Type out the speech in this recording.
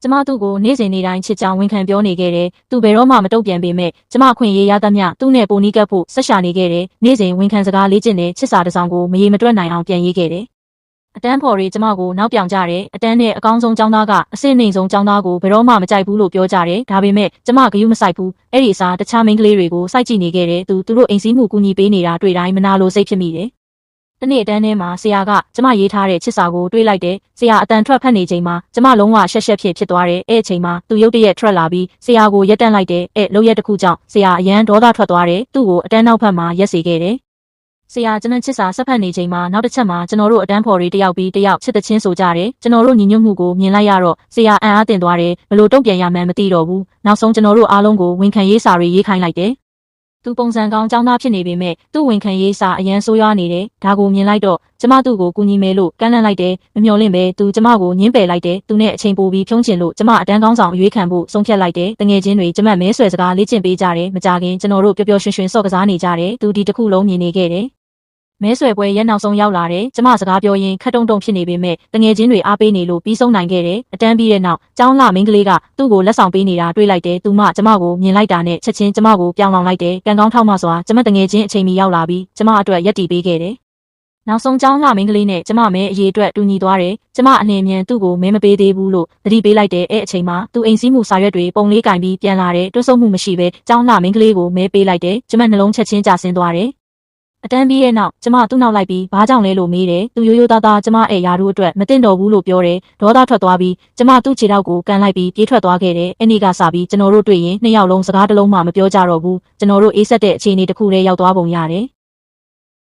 ကျမသူ့ကိုနေ့စဉ်နေ့တိုင်းချစ်ကြောင်းဝန်ခံပြောနေခဲ့တယ်။သူဘယ်တော့မှမတုံ့ပြန်ပေမဲ့ကျမအခွင့်အရေးရသမျှသူ့နဲ့ပိုနီးကပ်ဖို့ဆက်ရှာနေခဲ့တယ်။နေ့စဉ်ဝန်ခံစကားလေ့ကျင့်တဲ့ချစ်စာတစ်စောင်ကိုမရေမတွက်နိုင်အောင်ပြန်ရေးခဲ့တယ်။အတန်းဖော်တွေကျမကိုနောက်ပြောင်ကြတယ်။အတန်းနဲ့အကောင်းဆုံးကျောင်းသားကအဆင့်နှိမ်ဆုံးကျောင်းသားကိုဘယ်တော့မှမကြိုက်ဘူးလို့ပြောကြတယ်။ဒါပေမဲ့ကျမဂရုမစိုက်ဘူး။အဲ့ဒီအစားတခြားမိန်းကလေးတွေကိုစိုက်ကြည့်နေခဲ့တယ်။သူတို့အိမ်စည်းမှုကူညီပေးနေတာတွေ့တိုင်းမနာလိုစိတ်ဖြစ်မိတယ်။တနေ့အတန်းထဲမှာဆရာကကျမရေးထားတဲ့ချစ်စာကိုတွေးလိုက်တယ်။ဆရာအတန်ထွက်ဖတ်နေချိန်မှာကျမလုံးဝရှက်ဖြစ်သွားတယ်။အဲ့အချိန်မှာသူရုတ်တရက်ထွက်လာပြီးဆရာကိုရက်တန့်လိုက်တယ်။အဲ့လောက်ရက်တစ်ခုကြောင့်ဆရာအရန်ဒေါသထွက်သွားတယ်။သူ့ကိုအတန်းနောက်ဖက်မှာရက်စေခဲ့တယ်။ဆရာကျွန်တော်ချစ်စာဆက်ဖတ်နေချိန်မှာနောက်တစ်ချက်မှာကျွန်တော်တို့အတန်းဖော်တွေတယောက်ပြီးတယောက်ချစ်တဲ့ချင်းဆိုကြတယ်။ကျွန်တော်တို့ညီညွတ်မှုကိုမြင်လိုက်ရတော့ဆရာအံ့အားသင့်သွားတယ်။ဘလို့တုံ့ပြန်ရမှန်းမသိတော့ဘူး။နောက်ဆုံးကျွန်တော်တို့အားလုံးကိုဝန်ခံရေးစာတွေရေးခိုင်းလိုက်တယ်။သူပုံစံကောင်းចောင်းသားဖြစ်နေပေမဲ့သူ့ဝန်ခံရေးစာအရန်ဆိုးရွားနေတယ်။ဒါကိုမြင်လိုက်တော့ကျမသူ့ကိုကူညီမယ်လို့ကမ်းလှမ်းလိုက်တယ်။မမျှော်လင့်ပဲသူကျမကိုညှင်းပယ်လိုက်တယ်။သူနဲ့အချိန်ပိုပြီးဖြုံးချင်လို့ကျမအတန်းကောင်းဆောင်အရွေးခံဖို့ဆုံးဖြတ်လိုက်တယ်။တငယ်ချင်းတွေကျမမဲဆွယ်စကားလေ့ကျင့်ပေးကြတယ်။မကြခင်ကျွန်တော်တို့ပျော်ပျော်ရွှင်ရွှင်ဆော့ကစားနေကြတယ်။သူဒီတစ်ခုလုံးမြင်နေခဲ့တယ်။မဲဆွယ်ပွဲရက်နောက်ဆုံးရောက်လာတယ်။ကျမစကားပြောရင်းခက်တုံတုံဖြစ်နေပေမဲ့တငယ်ချင်းတွေအားပေးနေလို့ပြီးဆုံးနိုင်ခဲ့တယ်။အတန်းပြီးတဲ့နောက်ကျောင်းလာမိန်းကလေးကသူ့ကိုလက်ဆောင်ပေးနေတာတွေ့လိုက်တယ်။သူမကျမကိုမြင်လိုက်တာနဲ့ချက်ချင်းကျမကိုပြောင်းလောင်လိုက်တယ်။ကံကောင်းထောက်မစွာကျမတငယ်ချင်းအချိန်မီရောက်လာပြီးကျမအတွက်ရက်တီပေးခဲ့တယ်။နောက်ဆုံးကျောင်းလာမိန်းကလေးနဲ့ကျမမဲအရေးအတွက်တူညီသွားတယ်။ကျမအနေမြန်သူ့ကိုမဲမပေးသေးဘူးလို့သတိပေးလိုက်တယ်။အဲ့အချိန်မှာသူအိမ်စည်းမှုစာရွက်တွေပုံလေးကင်ပြီးပြန်လာတယ်။တွတ်ဆုပ်မှုမရှိဘဲကျောင်းလာမိန်းကလေးကိုမဲပေးလိုက်တယ်။ကျမနှလုံးချက်ချင်းကျဆင်းသွားတယ်။အတန်းပြီးရဲ့နောက်ကျမသူ့နောက်လိုက်ပြီးဘာကြောင့်လဲလို့မေးတယ်။သူရိုးရိုးသားသားကျမရဲ့ယာတို့အတွက်မတင်တော်ဘူးလို့ပြောတယ်။ဒေါသထွက်သွားပြီးကျမသူ့ခြေထောက်ကိုကန်လိုက်ပြီးပြေးထွက်သွားခဲ့တယ်။အဲ့ဒီကစပြီးကျွန်တော်တို့တွေ့ရင်နှစ်ယောက်လုံးစကားတစ်လုံးမှမပြောကြတော့ဘူး။ကျွန်တော်တို့အေးဆက်တဲ့အခြေအနေတစ်ခုတည်းရောက်သွားပုံရတယ်။